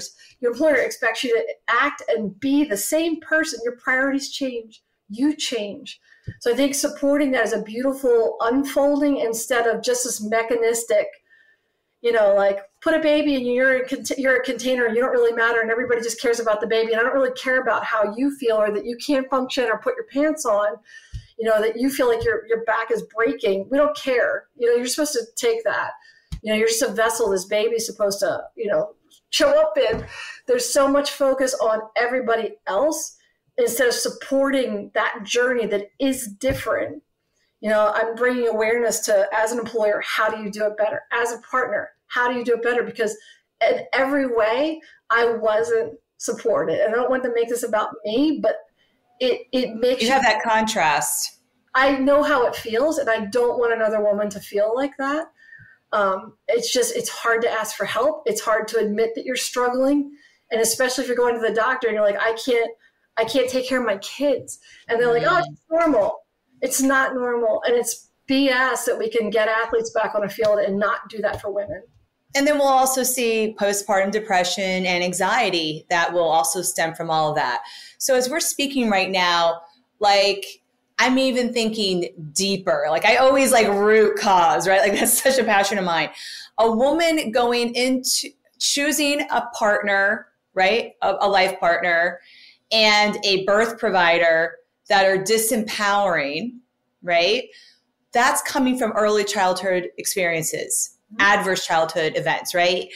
expects you to act and be the same person. Your priorities change, you change. So I think supporting that is a beautiful unfolding instead of just this mechanistic, like put a baby in you're a container and you don't really matter and everybody just cares about the baby. And I don't really care about how you feel or that you can't function or put your pants on, that you feel like your back is breaking. We don't care. You're supposed to take that. You're just a vessel this baby's supposed to, show up in. There's so much focus on everybody else instead of supporting that journey that is different. I'm bringing awareness to, as an employer, how do you do it better? As a partner, how do you do it better? Because in every way, I wasn't supported. And I don't want to make this about me, but it makes you have that contrast. I know how it feels, and I don't want another woman to feel like that. It's hard to ask for help. It's hard to admit that you're struggling. And especially if you're going to the doctor and you're like, I can't take care of my kids. And they're like, oh, it's normal. It's not normal. And it's BS that we can get athletes back on a field and not do that for women. And then we'll also see postpartum depression and anxiety that will also stem from all of that. So as we're speaking right now, like I'm even thinking deeper, like I always like root cause, right? Like that's such a passion of mine. A woman going into choosing a partner, right? A life partner and a birth provider that are disempowering, right? That's coming from early childhood experiences, adverse childhood events, right?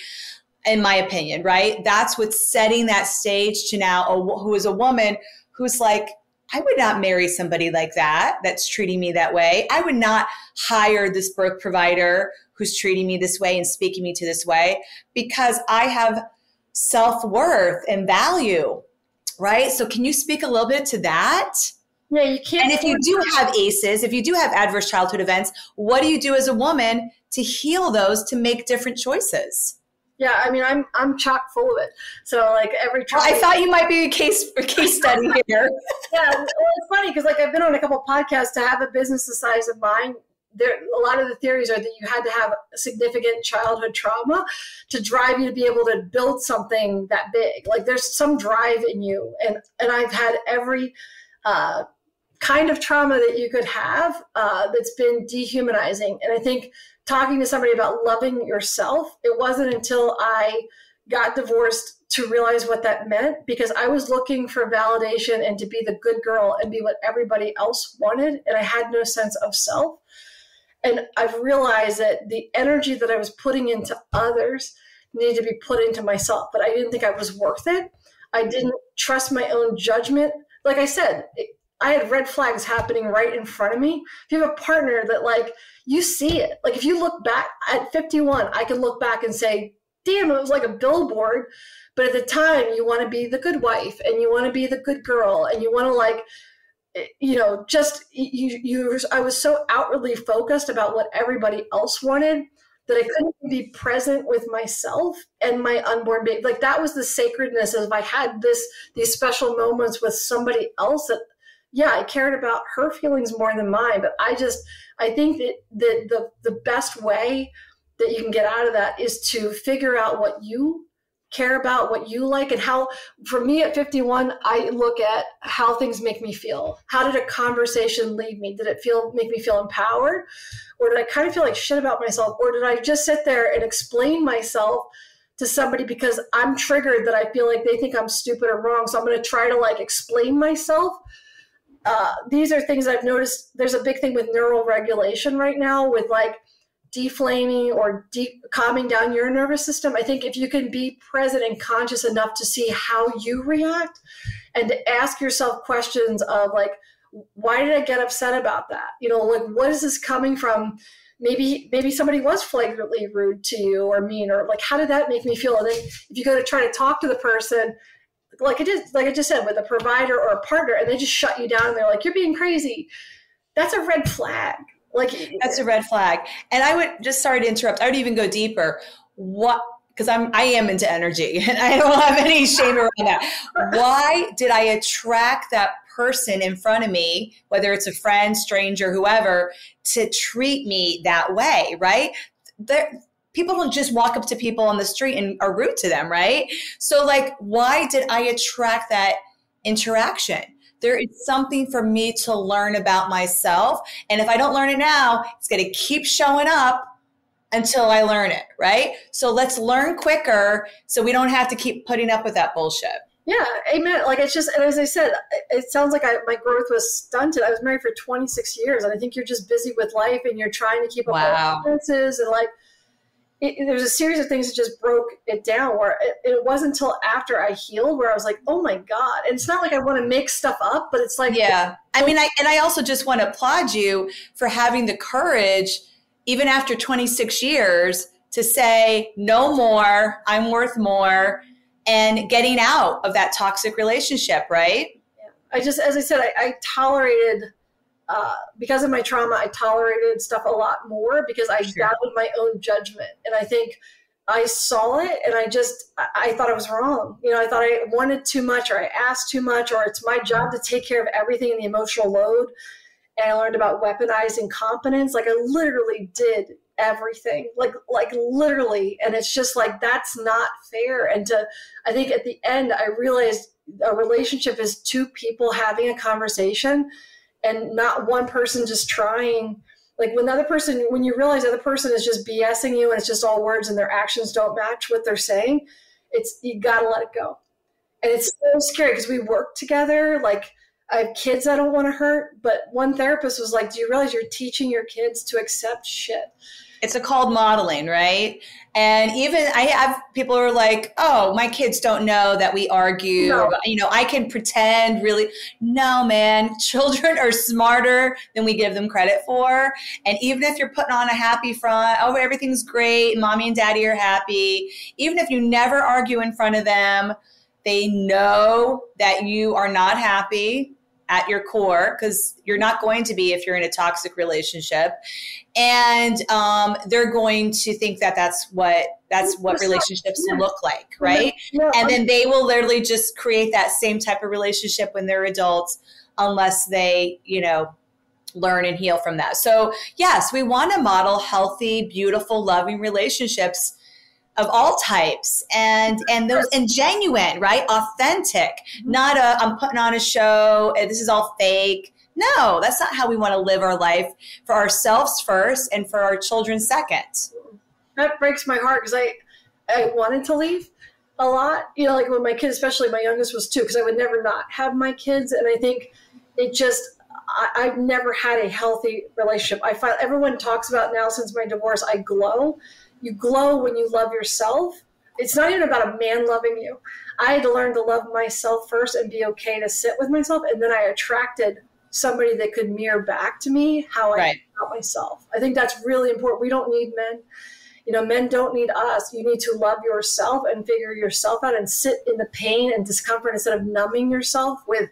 In my opinion, right? That's what's setting that stage to now who is a woman who's like, I would not marry somebody like that, that's treating me that way. I would not hire this birth provider who's treating me this way and speaking me to this way, because I have self-worth and value, right? So can you speak a little bit to that? Yeah, you can't. And if you do have ACEs, if you do have adverse childhood events, what do you do as a woman to heal those, to make different choices? Yeah, I mean, I'm chock full of it. So like every well, I thought you might be a case study here. Yeah, well, it's funny because like I've been on a couple podcasts. To have a business the size of mine, a lot of the theories are that you had to have significant childhood trauma to drive you to be able to build something that big. Like there's some drive in you, and I've had every kind of trauma that you could have that's been dehumanizing. And I think talking to somebody about loving yourself, it wasn't until I got divorced to realize what that meant, because I was looking for validation and to be the good girl and be what everybody else wanted. And I had no sense of self. And I've realized that the energy that I was putting into others needed to be put into myself, but I didn't think I was worth it. I didn't trust my own judgment. Like I said, I had red flags happening right in front of me. If you have a partner that like, you see it. Like if you look back at 51, I can look back and say, damn, it was like a billboard. But at the time you want to be the good wife and you want to be the good girl and you want to like, you know, just I was so outwardly focused about what everybody else wanted that I couldn't be present with myself and my unborn baby. Like that was the sacredness of if I had these special moments with somebody else that, yeah, I cared about her feelings more than mine. But I think that the best way that you can get out of that is to figure out what you care about, what you like, and how, for me at 51, I look at how things make me feel. How did a conversation lead me? Did it make me feel empowered? Or did I kind of feel like shit about myself? Or did I just sit there and explain myself to somebody because I'm triggered that I feel like they think I'm stupid or wrong? So I'm going to try to like explain myself. These are things I've noticed. There's a big thing with neural regulation right now with like deflaming or calming down your nervous system. I think if you can be present and conscious enough to see how you react and to ask yourself questions of like, why did I get upset about that? You know, like, what is this coming from? Maybe somebody was flagrantly rude to you or mean, or like, how did that make me feel? And then if you go to try to talk to the person, like I just said, with a provider or a partner, and they just shut you down and they're like, you're being crazy. That's a red flag. Like that's a red flag. And I would just, sorry to interrupt, I would even go deeper. Because I am into energy and I don't have any shame around that. Why did I attract that person in front of me, whether it's a friend, stranger, whoever, to treat me that way, right? People don't just walk up to people on the street and are rude to them, right? So like, why did I attract that interaction? There is something for me to learn about myself. And if I don't learn it now, it's going to keep showing up until I learn it, right? So let's learn quicker so we don't have to keep putting up with that bullshit. Yeah, amen. Like it's just, and as I said, it sounds like my growth was stunted. I was married for 26 years, and I think you're just busy with life and you're trying to keep up with expenses, and like there's a series of things that just broke it down, where it wasn't until after I healed where I was like, oh my God. And it's not like I want to make stuff up, but it's like, yeah. I mean, I also just want to applaud you for having the courage, even after 26 years, to say no more, I'm worth more, and getting out of that toxic relationship, right? Yeah. I just, as I said, I tolerated, because of my trauma, I tolerated stuff a lot more because I doubted my own judgment. And I think I saw it and I thought I was wrong. You know, I thought I wanted too much, or I asked too much, or it's my job to take care of everything and the emotional load. And I learned about weaponizing competence. Like I literally did everything, like literally. And it's just like, that's not fair. And I think at the end, I realized a relationship is two people having a conversation and not one person just trying. Like when you realize the other person is just BSing you and it's just all words and their actions don't match what they're saying, you gotta let it go. And it's so scary because we work together. Like I have kids I don't want to hurt, but one therapist was like, do you realize you're teaching your kids to accept shit? It's called modeling, right? And even I have people who are like, oh, my kids don't know that we argue. No. You know, I can pretend really. No, man, children are smarter than we give them credit for. And even if you're putting on a happy front, oh, everything's great, mommy and daddy are happy. Even if you never argue in front of them, they know that you are not happy at your core, because you're not going to be if you're in a toxic relationship. And they're going to think that that's what relationships look like, right? Yeah. And then they will literally just create that same type of relationship when they're adults, unless they, you know, learn and heal from that. So yes, we want to model healthy, beautiful, loving relationships of all types, and those, and genuine, right? Authentic, not I'm putting on a show and this is all fake. No, that's not how we want to live our life, for ourselves first and for our children second. That breaks my heart, because I wanted to leave a lot, you know, like when my kids, especially my youngest was 2, because I would never not have my kids. And I think it just, I've never had a healthy relationship. I find everyone talks about now, since my divorce, I glow. You glow when you love yourself. It's not even about a man loving you. I had to learn to love myself first and be okay to sit with myself. And then I attracted somebody that could mirror back to me how I feel about myself. I think that's really important. We don't need men. You know, men don't need us. You need to love yourself and figure yourself out and sit in the pain and discomfort instead of numbing yourself with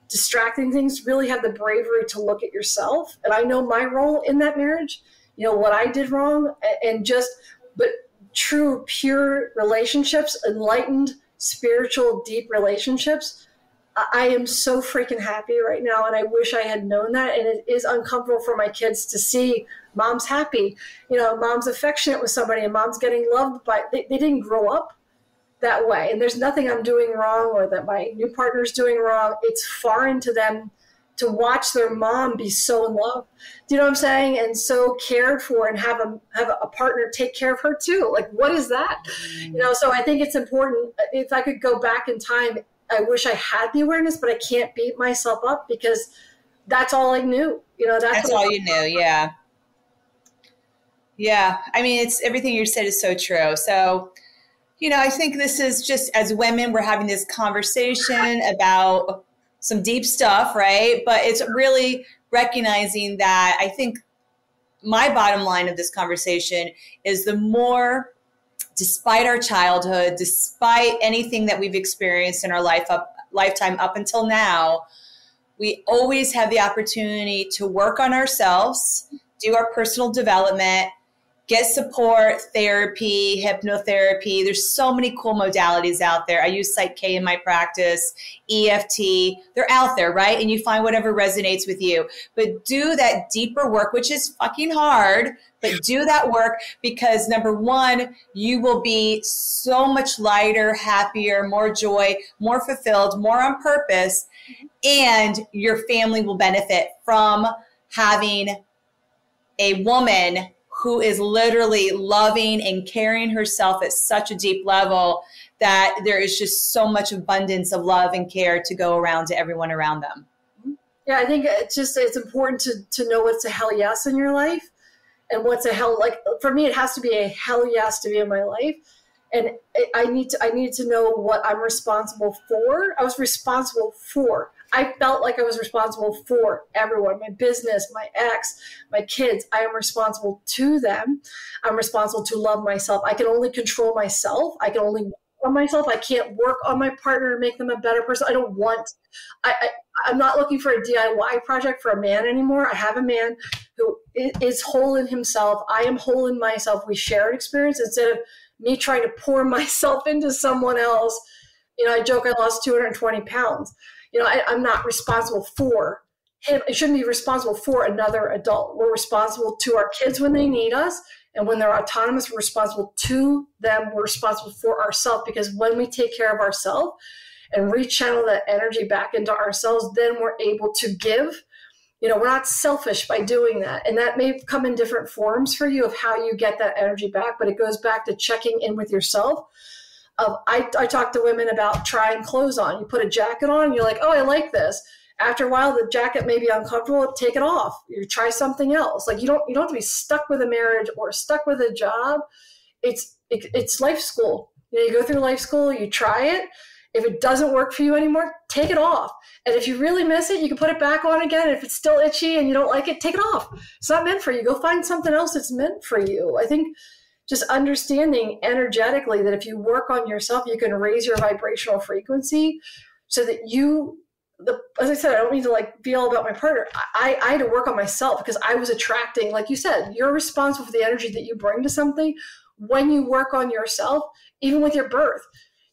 distracting things. Really have the bravery to look at yourself. And I know my role in that marriage, you know, what I did wrong, but true, pure relationships, enlightened, spiritual, deep relationships. I am so freaking happy right now. And I wish I had known that. And it is uncomfortable for my kids to see mom's happy, you know, mom's affectionate with somebody and mom's getting loved by, they didn't grow up that way. And there's nothing I'm doing wrong or that my new partner's doing wrong. It's foreign to them to watch their mom be so in love. Do you know what I'm saying? And so cared for, and have a partner take care of her too. Like, what is that? You know, so I think it's important. If I could go back in time, I wish I had the awareness, but I can't beat myself up, because that's all I knew. You know, that's all you knew. Yeah. Yeah. I mean, it's everything you said is so true. So, you know, I think this is just, as women, we're having this conversation about some deep stuff, right? But it's really recognizing that, I think my bottom line of this conversation is, the more, despite our childhood, despite anything that we've experienced in our lifetime up until now, we always have the opportunity to work on ourselves, do our personal development, get support, therapy, hypnotherapy. There's so many cool modalities out there. I use Psych K in my practice, EFT. They're out there, right? And you find whatever resonates with you. But do that deeper work, which is fucking hard, but do that work, because number one, you will be so much lighter, happier, more joy, more fulfilled, more on purpose, and your family will benefit from having a woman who is literally loving and caring herself at such a deep level that there is just so much abundance of love and care to go around to everyone around them. Yeah, I think it's important to know what's a hell yes in your life, and what's a hell, like for me, it has to be a hell yes to be in my life. And I need to know what I'm responsible for. I was responsible for. I felt like I was responsible for everyone, my business, my ex, my kids. I am responsible to them. I'm responsible to love myself. I can only control myself. I can only work on myself. I can't work on my partner to make them a better person. I'm not looking for a DIY project for a man anymore. I have a man who is whole in himself. I am whole in myself. We share an experience instead of me trying to pour myself into someone else. You know, I joke I lost 220 pounds. You know, I'm not responsible for him. I shouldn't be responsible for another adult. We're responsible to our kids when they need us. And when they're autonomous, we're responsible to them. We're responsible for ourselves, because when we take care of ourselves and rechannel that energy back into ourselves, then we're able to give. You know, we're not selfish by doing that. And that may come in different forms for you of how you get that energy back, but it goes back to checking in with yourself. I talk to women about trying clothes on. You put a jacket on, you're like, oh, I like this. After a while, the jacket may be uncomfortable, take it off. You try something else. Like you don't have to be stuck with a marriage or stuck with a job. It's life school. You go through life school, you try it. If it doesn't work for you anymore, take it off. And if you really miss it, you can put it back on again. If it's still itchy and you don't like it, take it off. It's not meant for you. Go find something else that's meant for you. I think just understanding energetically that if you work on yourself, you can raise your vibrational frequency so that as I said, I don't mean to be all about my partner. I had to work on myself because I was attracting, like you said, you're responsible for the energy that you bring to something. When you work on yourself, even with your birth,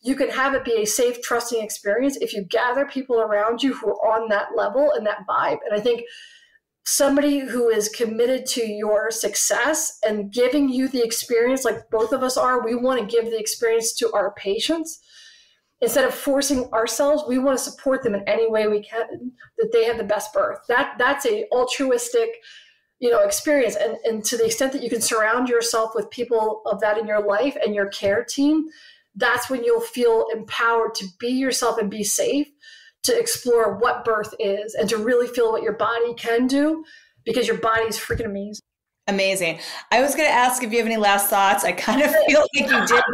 you can have it be a safe, trusting experience if you gather people around you who are on that level and that vibe. And I think somebody who is committed to your success and giving you the experience, like both of us are, we want to give the experience to our patients. Instead of forcing ourselves, we want to support them in any way we can, that they have the best birth. That's a altruistic, experience. And to the extent that you can surround yourself with people of that in your life and your care team, that's when you'll feel empowered to be yourself and be safe, to explore what birth is and to really feel what your body can do, because your body is freaking amazing. Amazing. I was going to ask if you have any last thoughts. I kind of feel like you did,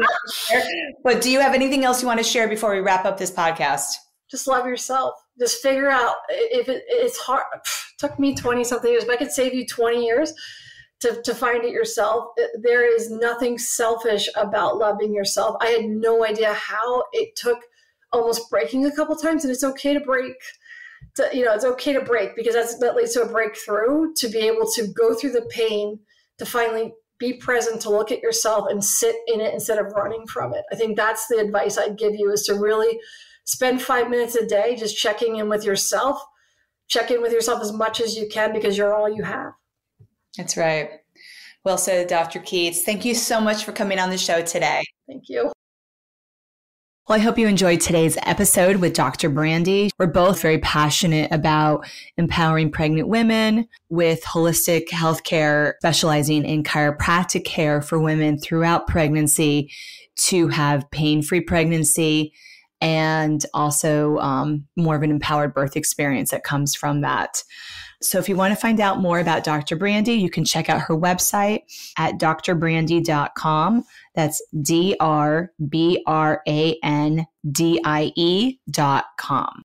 but do you have anything else you want to share before we wrap up this podcast? Just love yourself. Just figure out if it's hard. It took me 20 something years, but I could save you 20 years to find it yourself. There is nothing selfish about loving yourself. I had no idea how. It took almost breaking a couple times, and it's okay to break. It's okay to break, because that leads to a breakthrough, to be able to go through the pain, to finally be present, to look at yourself and sit in it instead of running from it. I think that's the advice I'd give you, is to really spend 5 minutes a day just checking in with yourself. Check in with yourself as much as you can, because you're all you have. That's right. Well said, Dr. Keates. Thank you so much for coming on the show today. Thank you. Well, I hope you enjoyed today's episode with Dr. Brandie. We're both very passionate about empowering pregnant women with holistic healthcare, specializing in chiropractic care for women throughout pregnancy to have pain-free pregnancy, and also more of an empowered birth experience that comes from that. So if you want to find out more about Dr. Brandie, you can check out her website at drbrandie.com. That's DRBRANDIE.com.